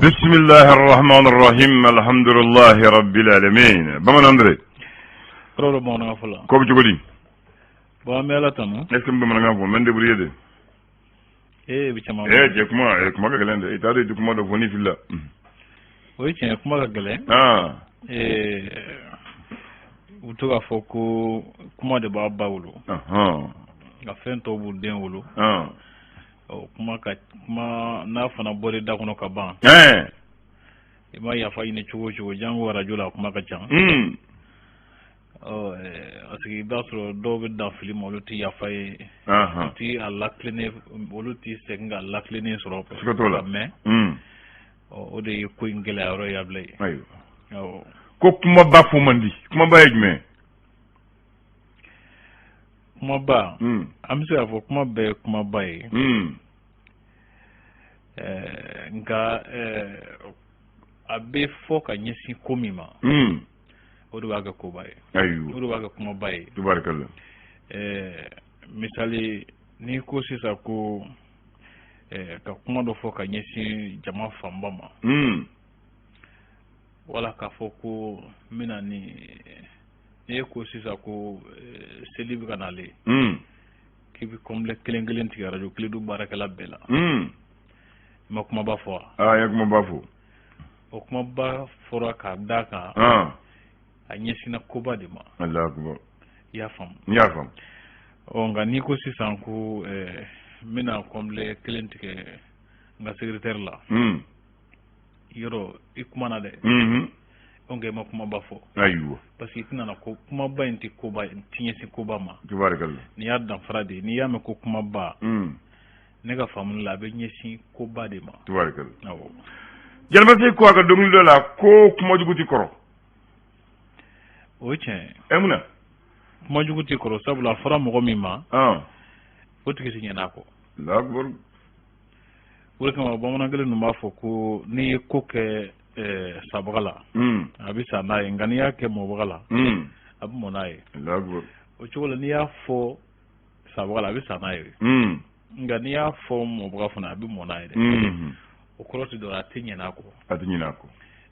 بسم الله الرحمن الرحيم الحمد لله رب العالمين بمن اندري رولو مونا فلا كوب جوغولي با ميلا تام est-ce que bamana ngafo men débrouiller de bi chama kuma ga galende itade du kuma do foni filla oui tiens kuma ga gale utuga foko kuma de ba bawlo ga fento bu den wolo kuma na fana bore da kono ka ban ima ya fa ine chugo jango rajula kuma ka chan asigi dasro dobe da film oluti ya fa ti alla cleaner oluti senga alla cleaner soro skotola me o de ko ingela ro ya blay ayo ko kuma ba fu mandi kuma ba yejme kuma ba amse afo kuma be kuma ba yi nka abe fo ka nyesi komima odo waga ko baye ayo odo waga kuma baye tubarakallah misali ni ko sisa ko ka kuma do fo ka nyesi jama famba ma wala ka fo ko mina ni ko sisa ko selibi kanale kibi komle kelengelen ti radio kledu barakala bela ma kuma ba fo ya kuma ba fo o kuma ba fora ka daka anyesina koba de ma Allah akbar ya fam o nga ni ko sisan ko mina komle kelentike nga secrétaire la yoro ikuma de onge ma kuma ba fo ayo parce que tina na ko kuma ba inti koba tinyesi koba ma tubarakallah ni yaddan frade ni yame ko kuma ba nega famun la be nyesi koba de ma tubarakallah awo jalmati ko aga dongli la ko kuma juguti koro o chen emuna kuma juguti koro sabula fara mogo mima o tigi sinyana ko la akbar wala kama bamana gele no mafo ko ni ko ke sabagala abisa na ngani yake mo bagala abu monaye la akbar o chola ni ya fo sabagala abisa na ye ngani ya fo mo baga funa abu monaye o korosi do atinyana ko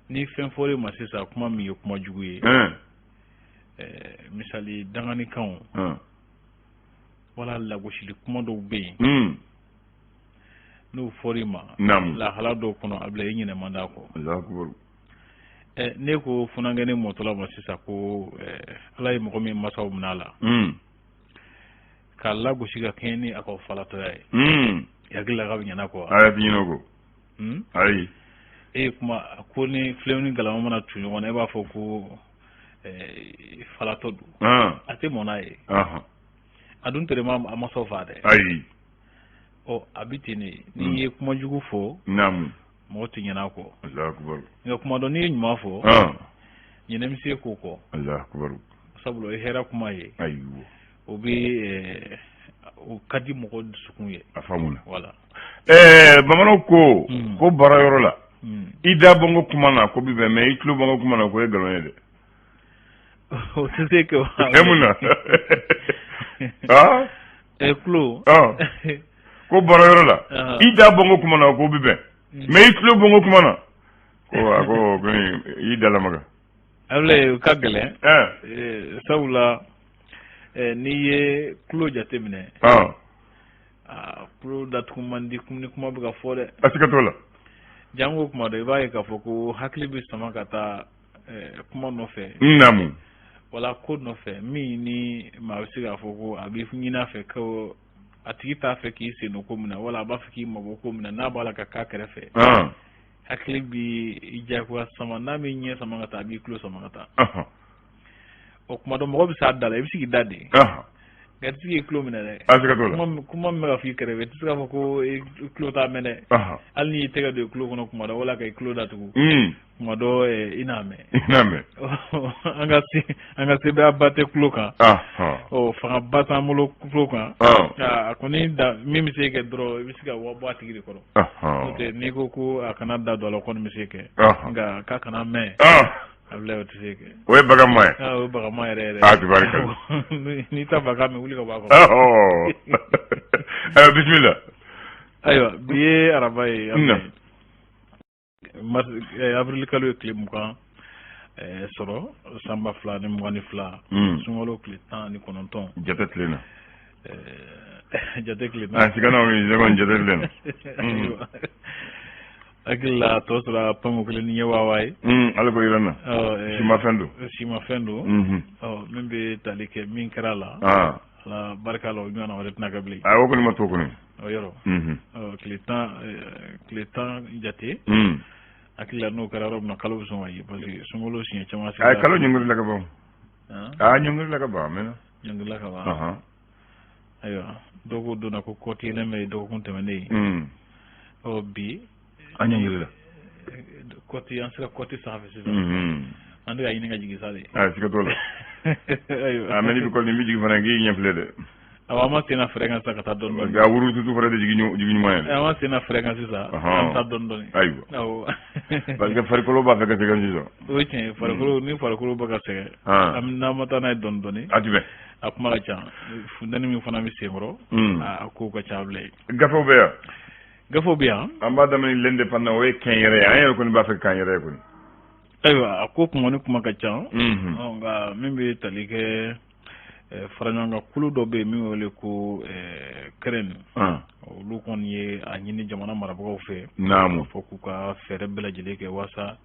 ni fen fore masisa kuma mi kuma juguye misali dangani kan wala la goshili kuma do be no forima la hala do kono abla yinyene manda ko Allah akbar ne ko funangene motola masisa ko alay mo mi masaw munala ka la goshiga keni ako falato yai yagila ga nyana ko ay dino ko ay kuma ko ni flewni galama mana tunyo wona e ba fo ko falato du ate monaye adun tere ma amaso fade ay o abitini ni ye kuma jugu fo mo tinyana ko Allah akbar yo kuma do ni nyuma fo nyinem se ko Allah akbar sabulo e hera kuma ye ayo o bi o kadi mo ko sukun ye afamuna wala bamano ko bara yoro la ida bongo kuma na ko bibe me iklu bongo kuma na ko e galone de o tse ko emuna eklu ko bara yoro la ida bongo kuma na ko bibe me iklu bongo kuma na ko ida la maga ale kagele saula ni ye klo jatemine klo datkumandi kumni kuma buga fore asikatola jango kuma do baye ka foko hakli bi sama kata kuma no fe namu wala ko no fe mi ni ma usiga foko abi funyina fe ko atita fe ki se no komuna wala ba fe ki mabo komuna na bala ka kakere fe hakli bi ijako sama na mi nye sama kata abi klo sama kata o kuma do mo bi sa dala bi sigi dadi gati klo mina de asikatola kuma me ga fi kere be tsaka foko klo ta mene alni tega de klo kono kuma do wala kay klo da tugu kuma do iname anga se be abate klo kan o fa bata mulo klo kan akoni da mimi se ke dro bisiga wo bo atigi ko te ni ko akana da do la kono mi se ke nga ka kana me abla o te ke we baga moy o baga moy re tabaraka ni ta baga me wuli ko ba ko bismillah aywa biye arabay avril kalo tile mugan sɔrɔ sanba 2 ni 22 sunkalo tile 19 jate tile na jate tile na sigana mi jagon jate tile na akila to sura pamu kile ni wawaye ala ko irana sima fendo min be talike min karala la barkalo ngana wala tna gabli o ko ni mato ko ni o yoro kile temps jate akila no kararo na kalo so wayi parce que sungolo sinya chama ay kalo nyungul la ka ba nyungul la ka ba mena nyungul la ka ba ayo dogo dona ko koti le me dogo kunte mane o bi anyungul la koti ansira koti service ande ay ni nga jigi sale sika tola ayo ameni bi ko ni mi jigi fana ngi ñefle de awama sena fréquence ka don don ga wuru tutu fara de jigi moyen awama sena fréquence ça ta don don ayo aw parce que farikolo ba fekk ci ganji so oui tiens farikolo ba ka se am na mata na don doni atibe akuma la cha fundani mi fana mi sengro ko ko chable gafo be amba damani l'indépendant way ken yere ay ko ni ba fekk kan yere ko ni aywa ko kuma ni kuma ka cha nga mimbe talike faranyanga kulu do be mi wole ko kren lu kon ye a nyini jamana marabagaw fe namu foku ka fere bela jele ke wasa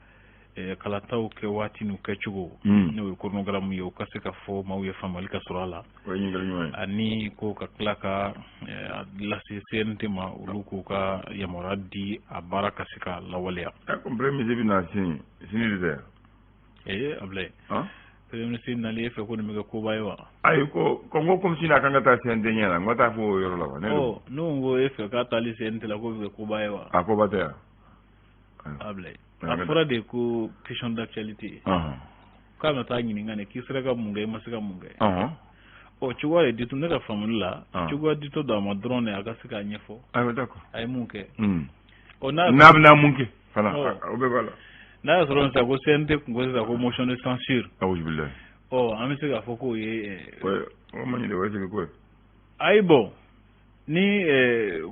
kala taw ke watinu ke chugo no ko no gram yo ka se ka fo ma ye famal ka surala ko nyingal nyoy ani ko ka klaka la CNT ma lu ko ka yamoradi abaraka sika la waliya ko premier debina sini de ablay premier sin na le fe ko mi ga ko baywa ay ko ngo comme sina kanga ta CNT nyala ngota fo yoro la ne no ngo e fe ka tali CNT la ko baywa ko bata ablay afura de ko question d'actualité kama ta nyini ngane kisra ga munga masika munga o chuwa ditu ne ka famula chuwa ditu da ma drone aga sika nyefo ay d'accord ay munke o na munke fala o be bala na soro sa ko sente ko sa ko motion de censure awuj billahi amese ga foko ye o mani de wese ko ay bo ni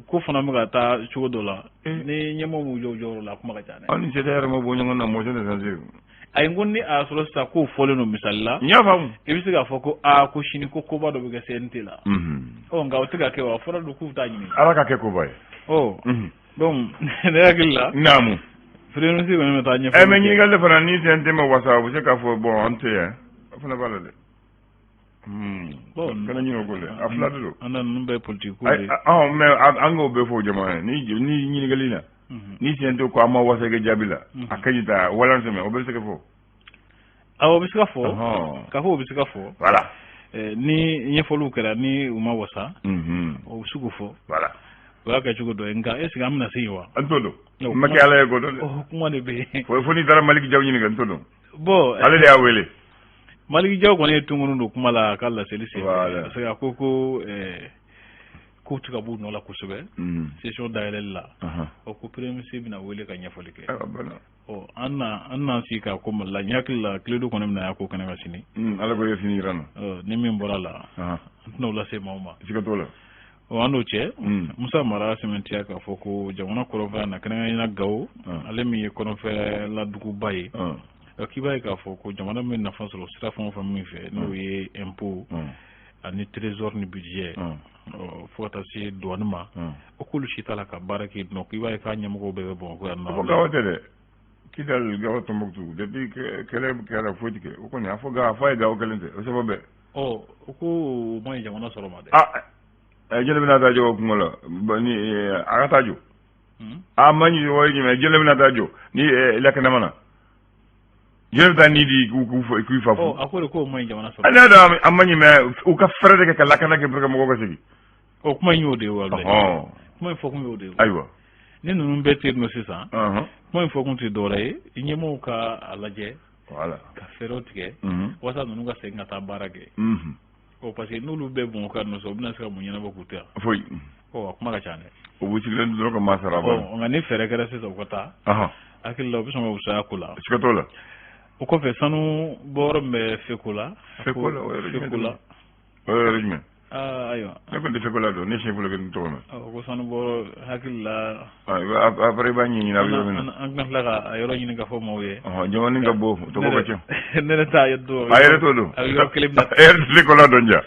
ko fana mga ta chugo dola ni nyemo mu jojo la kuma ka jane ani cedere mo bo nyanga motion de censure ay ngonni a soro sa ko fole no misalla nya fam ebisi ga foko ko shini ko ba do be sente la nga o tiga ke wa fora do ku ta nyini ala ka ke ko bay bon ne agilla namu frère si ko ta nyefo mais ñi gal defana ni sente mo wasa bu se ka fo bon ante fana bala de bon kana ñu ko le afla do ana numbe politique ko mais ango be fo jama ni ñi galina ni sente ko ama wasa ge jabila akayita wala seme o be se ka fo awo be se ka fo ka fo be se ka fo voilà ni ñefolu kera ni uma wasa o sugu fo voilà waka chugo do nga esi amna siwa antodo make ala yego do kuma ne be fo ni dara maliki jaw ni antodo bo ala de awele maliki jaw ko ne tungunu do kuma la kala selisi voilà c'est akoko ko tuka bu no la kusube session daile la o ko premier sibina wele ka nyafolike anna sika ko malla nyakla kledo ko nemna ko kana wasini ala ko yefini rana ni min borala no la se mama sika tola wano che musa mara sementia ka foko jamana korova na kana ina gawo ale mi kono fe la dugu bayi kibaye ka foko jamana men na fansolo sira fon fam mi fe no ye impôt ani trésor ni budget fota si douanement okulu shitala ka baraki no kibaye ka nyamko be bon ko na ko gawate de kidal gawato moktu depuis kele kala foti ke ko ni afoga fa gawo kelente o sababe ko moy jamana soro ma de jele bina ta jo kungola ni agata jo amani woy ni jele bina ta jo ni lek na mana jele ta ni di ku fafu akore ko moy jamana so ana da amani me u ka frede ke la kana ke program ko ko sigi kuma nyode wala kuma fo ko nyode aywa ni nunu bete no sisa kuma fo ko ti dole nyemo ka alaje voilà ka ferotike wasa nunu ga senga ta barage parce que nous be bon ka no so bina saka munyana bakuta foi kuma ka chane o buti len do ko masara ba on ngani fere kara se so kota akil lo biso mo sa kula sikatola o ko fe sanu bor me fekula o regime ayo ne ko defe ko la do ne chef lo ben to ma ko sonu bo hakilla après ba ñi na yo men an kan la ga yoro ñi nga fo mo we jomo ni nga bo to ko ci ne ta yeddo ayre to do ayo clip na er ko la do nja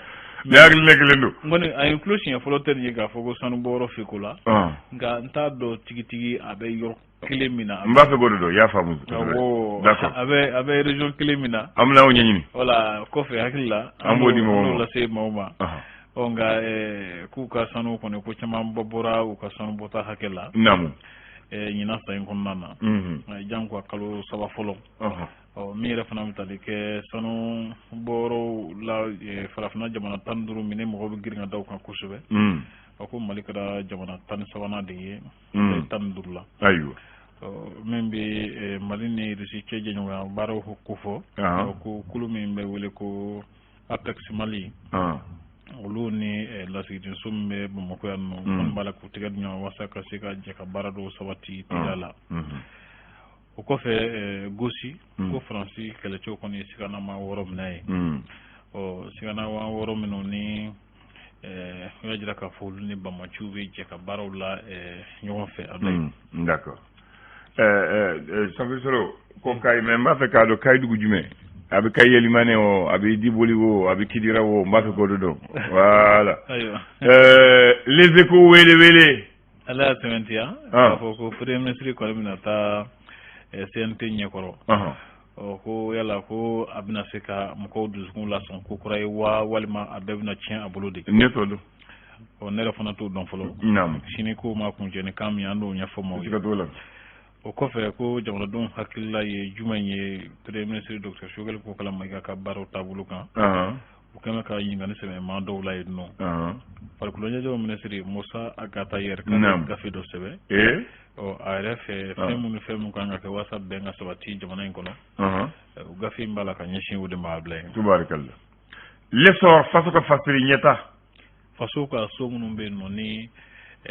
yaag nek lendu ngoni ay inclusion fo lo ter ñi ga fo ko sonu bo ro fikula nga nta do tigi abe yor Kilimina. Mbafe godo ya famu. D'accord. Avec région Kilimina. Amna o nyanyini. Voilà, kofe hakilla. Ambodi mo. La se mauma. Onga kuka sanu kono ko chama mbobora u ka sanu bota hakilla. Namu. Nyina sa en nana. Jango akalo saba folo. Mi refana mutali ke sanu boro la farafna jamana tanduru mine mo be giringa daw kan kusube. Ako malikara jamana tan sawana de tanduru la. Ayo. Min be malini risi keje nyonga baro kufo ko kulumi be wele ko apex mali olu ni lasidin summe bo mako yanno on bala ko tigad nyaw wasaka sika je ka barado sabati tilala o ko fe gosi ko franci kala cho koni sika na ma worom nay o sika na wa worom no ni yajira ka fulu ni ba ma chuve je ka barola nyon fe abay d'accord Safi Solo ko kay me mbafe ka do kay dugu jume abi kay yelimane o abi diboli o abi kidira o mbafe ko do voilà les échos wele ala sementia ko premier ministre ko minata CNT nyekoro ko yala ko abina seka mko duzukun la son ko kuray wa walima abebna chien abulodi neto do o nere fana to don folo nam sini ko ma kunje ne kam yando nya fomo sika to la o kofe ko jamana dum hakilla ye jumanye premier ministre docteur Choguel ko kala maga ka baro tabulu kan o kama ka yinga ne seme ma do la yidno par ko nyajo ministre Musa Agata yer ka gafi do sebe o ARF femu kan ka WhatsApp be nga sabati jamana en kono o gafi mbala ka nyeshi wude ma blay tubarakallah l'essor faso ka fasiri nyeta faso ka so munum be no ni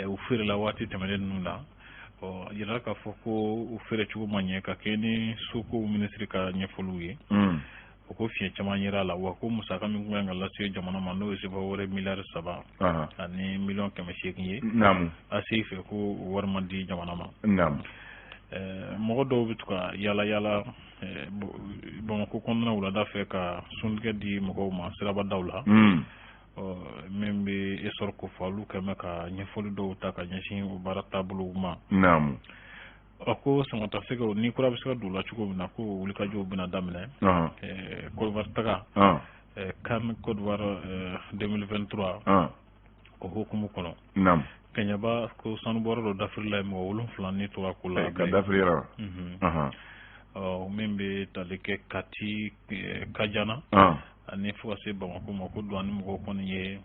o fere la wati tamade nunda o yira ka foko o fere chugo manye ka keni suko ministre ka nyefoluye o ko fiye chamanyira la wa ko musaka mi nganga la se jamana mando se ba wore millar saba ani million keme shekinye namu asi fe ko warma di jamana ma namu mo do bituka yala bon ko konna wala da fe ka sunge di mo ma siraba dawla membe esor ko falu kama ka nyefolu do ta ka nyashi o barata bulu ma namu ako sama tafsika ni kura bisika dula chuko bina ko wulika jo bina damne ko vartaga kam ko war 2023 ko hukumu kono nam kenya ba ko sanu boro do dafrila mo wulum flani to akula ka dafrira membe talike kati kajana ani fo se ba ko mo ko do ani mo ko ni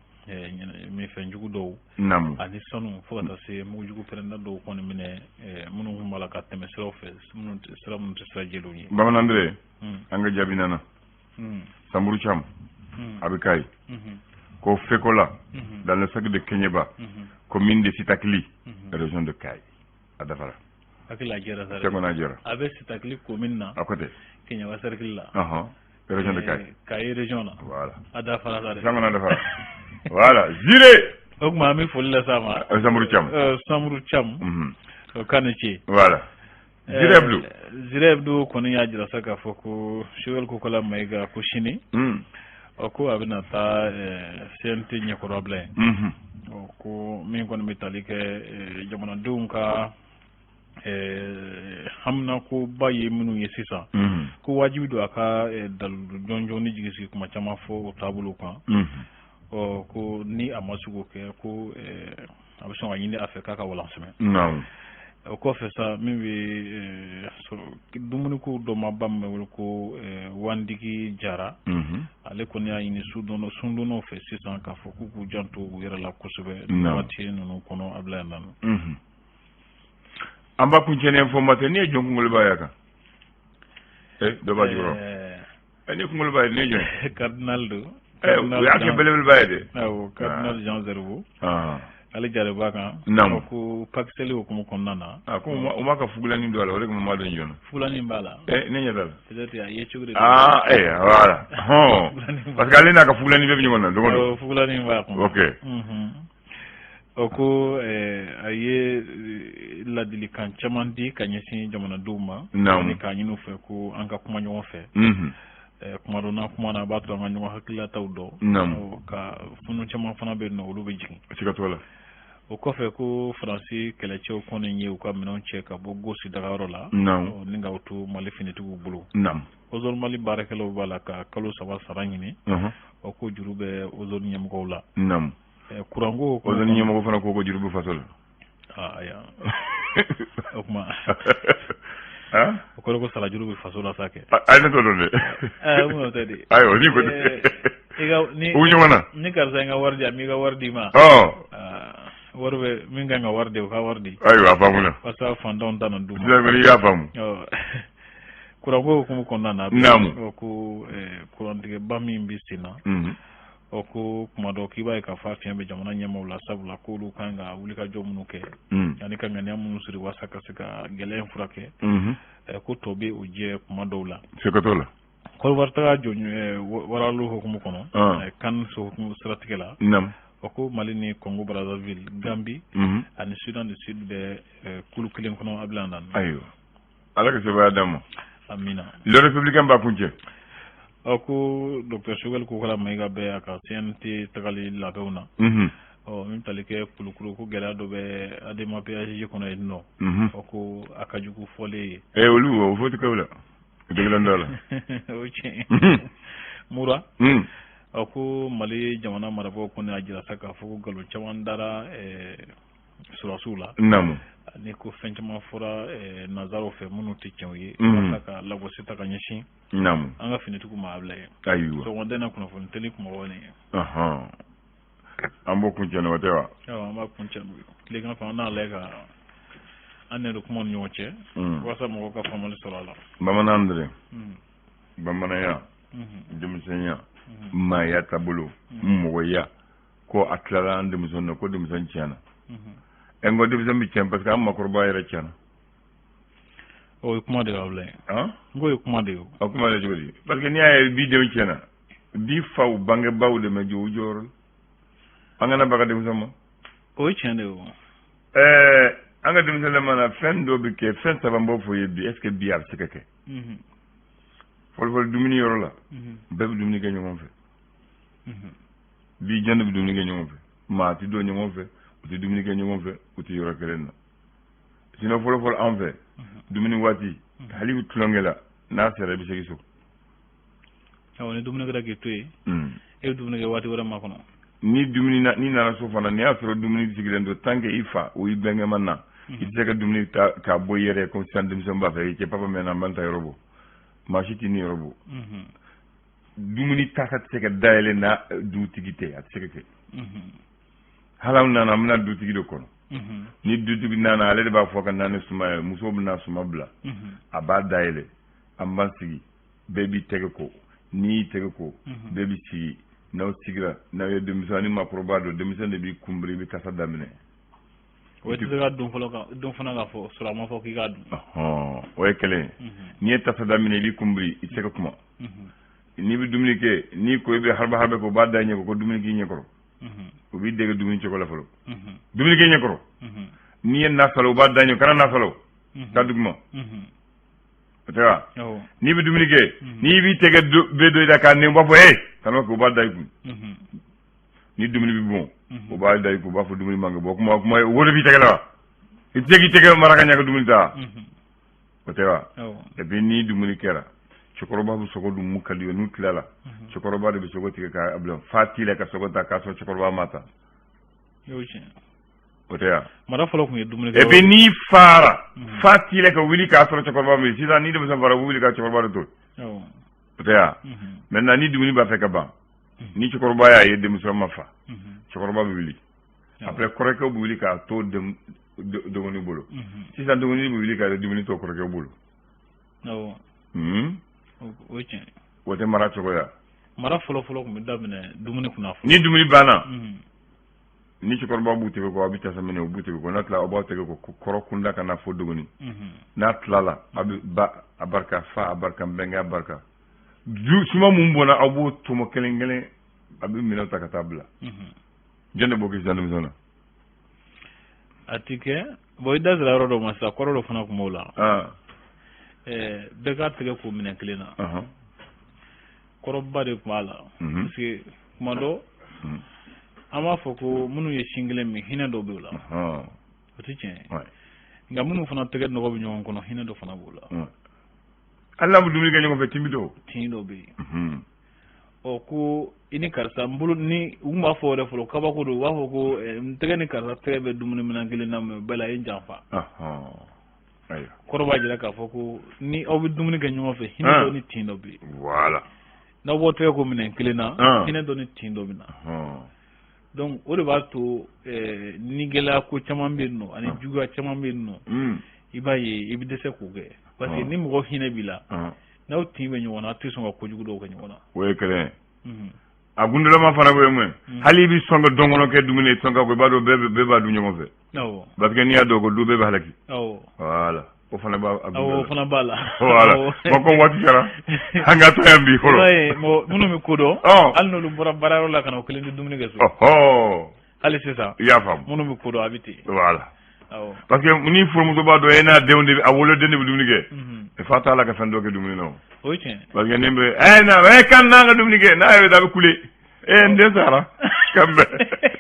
mi fenjugu do nam ani sonu fo ta se mo jugu prenda do ko ni mine munu humala ka teme sero fe munu sera mun tsra jelu ni bama andre anga jabinana Samburu Cham abikay ko fekola dans le sac de Kenyeba commune de Sitakli région de Kay adafara akila jera sare tegona jera abe Sitakli commune na à côté Kenyeba circle région de Kay Kay région na voilà adafara sare tegona adafara voilà ziré ok mami folle sama Samburu Cham kanichi voilà zireblu koni ya jira saka foko Choguel ko kala maiga ko shini ko abina ta CNT nyekoro able ko min kon metalike jamana dunka hamna ko baye minu yesisa ko wajibi do aka dal jonjo ni jigisi kuma chama fo tabulu kan ko ni amasugo ke ko abison wa yinde afeka ka wala semaine non ko fesa min be so dumuni ko do mabam wol ko wandigi jara ale ko nya yini sundono fe 600 ka fo ku janto yera la kusube wati no kono abla nan amba ku jene informateur ni jonko ngol bayaka do ba juro ani ko ngol bay ni jon cardinal do ya ke belebel bayde cardinal Jean Zerbo ale jare ba kan ko pakiseli ko kuma konnana ko o ma ka fugulani do ala o ko ma do njono fulani bala ne nyadal peut-être ya yechugre voilà parce que ale na ka fugulani be nyona do fugulani ba ko okay ko aye ladili kan caman di ka ɲɛsin jamana duma ni ka ɲinu fɛ ko an ka kuma ɲɔgɔn fɛ kuma dɔ na kuma na a b'a to an ka ɲɔgɔn hakililataw dɔn ka funu caman fana bɛ yen nɔ olu bɛ jigin siga t'o la o kɔfɛ ko faransi kɛlɛcɛw kɔni ye u ka minɛnw cɛ ka bɔ gosi dagayɔrɔ la ni ka to mali finitigiw bolo ozone mali baarakɛlaw b'a la ka kalo 3 sara ɲini o ko juru bɛ ozone ɲɛmɔgɔw la kuranko o zoni ɲɛmɔgɔ fana ko juru bɛ faso la aya o kuma o kɔrɔ ko sara juru bɛ faso la sa kɛ ayi ne t'o dɔn dɛ mun tɛ de ayiwa ni ko u ɲɔgɔnna ni karisa in ka wari di a m'i ka wari di ma wari bɛ min kan ka wari di o ka wari di ayiwa a faamuna walasa fantanw ta na d'u ma i y'a faamu kuranko hukumu kɔnɔna na ko kurantigɛba min bɛ sen na o ko kuma dɔ k'i b'a ye ka fɔ fiɲɛ bɛ jamana ɲɛmaaw la sabula k'olu kan ka wulikajɔ minnu kɛ ani ka ŋaniya minnu siri walasa ka se ka gɛlɛya in furakɛ ko tɔ bɛ o jɛ kuma dɔw la siga t'o la Kɔrɔwari taga jɔ waralu hukumu kɔnɔ kan hukumu siratigɛ la o ko Mali ni Congo Brazzaville Gambie ani Sudan du Sud bɛ kulu kelen kɔnɔ a bila nan ayiwa ala ka sebaya d'an ma amina le républicain b'a kun cɛ ko Dr Choguel ko kala Mayiga bɛ a ka CNT tagali labɛnw na min tali kɛ kulukulu ko gɛlɛya dɔ bɛ ADEMA PAIG kɔnɔ yen nɔ ko a ka jugu fɔlen ye olu o fɔ tɛ kɛ la degelen dɔ la o tiɲɛ mura ko Mali jamana marabagaw kɔni a jira sa k'a fɔ ko nkalon caman dara surasiw la ni ko fɛn caman fɔra nanzaraw fɛ minnu tɛ tiɲɛw ye walasa ka lagosi ta ka ɲɛsin an ka finitigiw ma a bila yen sɔgɔmada na kunnafoni teli kuma wɔni an b'o kun cɛ o tɛ wa an b'a kun cɛ tilegan fɛ an n'a lajɛ ka an nɛrɛ kuma ni ɲɔgɔn cɛ walasa mɔgɔw ka faamali sɔrɔ a la bamanan dɛrɛ bamananya denmisɛnya maaya taabolo mɔgɔya ko a tilala an denmisɛn na ko denmisɛn tiɲɛna n ko denmisɛn bɛ tiɲɛ parce que an makɔrɔba yɛrɛ tiɲɛna o ye kuma de y'aw la n ko ye kuma de ye o kuma de cogo di parce que n'i y'a ye bi denw tiɲɛna bi faw bangebaw de ma jɔ u jɔyɔrɔ an kana baga denmisɛn ma o ye tiɲɛ de ye an ka denmisɛnnin mana fɛn dɔ bɛ kɛ fɛn saba b'o fɔ ye bi est ce que bi a bɛ se ka kɛ fɔlɔfɔlɔ dumuni yɔrɔ la bɛɛ bɛ dumuni kɛ ɲɔgɔn fɛ bi jɛn de bɛ dumuni kɛ ɲɔgɔn fɛ maa tɛ don ɲɔgɔn fɛ u tɛ dumuni kɛ ɲɔgɔn fɛ u tɛ yɔrɔ kelen na sinon fɔlɔfɔlɔ an fɛ dumuni waati hali tulonkɛ la n'a sera i bɛ segin so ni dumuni kɛra k'i to yen e bɛ dumuni kɛ waati wɛrɛ ma kɔnɔ ni dumuni na n'i nana so fana n'i y'a sɔrɔ dumuni sigilen don tant que i fa o y'i bɛnkɛma na i tɛ se ka dumuni ta k'a bɔ i yɛrɛ comme sisan denmisɛnw b'a fɛ i cɛ papa mɛnna n b'an ta yɔrɔ bɔ maa si t'i ni yɔrɔ bɔ dumuni ta ka tɛ se ka dayɛlɛ n'a dutigi tɛ a tɛ se ka kɛ hali an nana an bɛna dutigi de kɔnɔ ni dutigi nana ale de b'a fɔ ka na ni suma ye musow bɛna suma bila a b'a dayɛlɛ an b'an sigi bɛɛ b'i tɛgɛ ko n'i y'i tɛgɛ ko bɛɛ b'i sigi n'aw sigira n'aw ye denmisɛn ni maakɔrɔba don denmisɛn de b'i kunbiri i bɛ kasa daminɛ o tɛ se ka don fana ka fɔ sɔrɔ a ma fɔ k'i k'a dun o ye kɛlɛ ye n'i ye tasa daminɛ i b'i kunbiri i tɛ se ka kuma n'i bɛ dumuni kɛ n'i ko i bɛ haraba kɛ o b'a da i ɲɛ ko dumuni k'i ɲɛ kɔrɔ o b'i dege dumuni cogo la fɔlɔ dumuni k'i ɲɛ kɔrɔ n'i ye na falo o b'a da i ɲɛ kana na falo taa duguma o tɛ wa n'i bɛ dumuni kɛ n'i b'i tɛgɛ bɛɛ dɔ i la k'a nɛn u b'a fɔ kana k'o b'a da i kun ni dumuni bɛ bɔn o b'a da i kun u b'a fɔ dumuni man kan bɔ kuma wo de b'i tɛgɛ la wa i tɛ se k'i tɛgɛ mara ka ɲɛ ka dumuni ta o tɛ wa et puis ni dumuni kɛra cɛkɔrɔba bɛ sogo dun mun ka di ye n'u tilala cɛkɔrɔba de bɛ sogo tigɛ k'a bila fa t'i la ka sogo ta k'a sɔrɔ cɛkɔrɔba ma ta o tɛ wa mara fɔlɔ tun ye dumuni kɛ et puis n'i fara fa t'i la ka wuli k'a sɔrɔ cɛkɔrɔba min sisan ni denmisɛn fara wuli ka cɛkɔrɔba de to o tɛ wa maintenant ni dumuni b'a fɛ ka ban ni cɛkɔrɔba y'a ye denmisɛn ma fa cɛkɔrɔba bɛ wuli après kɔrɔkɛw bɛ wuli k'a to dɔgɔnin bolo sisan dɔgɔnin bɛ wuli k'a dumuni to kɔrɔkɛw bolo o ye tiɲɛ o tɛ mara cogoya mara fɔlɔ tun bɛ daminɛ dumuni kunna ni dumuni banna ni ci korba buti ko abi ta samene buti ko natla o ba tege ko koro kunda kana fo dogoni natla la abi ba abarka fa abarka benga abarka du suma mum bona abu to mo kelengele abi minota katabla jende bo ki jande zona atike boy dazla rodo masa korolo fana ko mola de ka tege ko minen kelena koroba de mala parce que mado ama foko munu ye single mi hina do bula oti chen nga munu fana tege no go nyon kono hina do fana bula Allah mu dumi ganyo fe timido be o ko ini karsa mbulu ni umba fo re fo kaba ko do wa ko tege ni karsa tege be dumuni minan gele nam bela en jamfa ayo koroba jira ka foko ni o be dumuni ganyo fe hina do ni tindo be voilà na wo tege ko minan kelena hina do ni tindo bina donc o de b'a to ni gɛlɛya ko caman bɛ yen nɔ ani juguya caman bɛ yen nɔ i b'a ye i bɛ dɛsɛ k'o kɛ parce que ni mɔgɔ hinɛ b'i la n'aw tin bɛ ɲɔgɔn na a tɛ sɔn ka kojugu dɔw kɛ ɲɔgɔn na. o ye kɛlɛ a gundulama fana bɛ mun hali i bɛ sɔn ka dɔnkɔnɔ kɛ dumuni sɔn ka ko i b'a dɔn bɛɛ b'a dun ɲɔgɔn fɛ. awɔ parce que n'i y'a dɔn ko du bɛɛ bɛ halaki. awɔ voilà o fana b'a a awɔ o fana b'a la. voilà bon comme waati kɛra an ka to yan bi fɔlɔ. i b'a ye minnu bɛ ko dɔn. hali n'olu bɔra baarayɔrɔ la ka na o kelen di dumuni kɛ so. hali sisan i y'a faamu minnu bɛ ko dɔn a bɛ ten. voilà parce que ni furumuso b'a dɔn e n'a denw de a woloden de bɛ dumuni kɛ fa t'a la ka fɛn dɔ kɛ dumuni na o. o ye tiɲɛ. parce que ni bɛ kan n'an ka dumuni kɛ n'a yɛrɛ da a bɛ kule n den sara kan bɛn.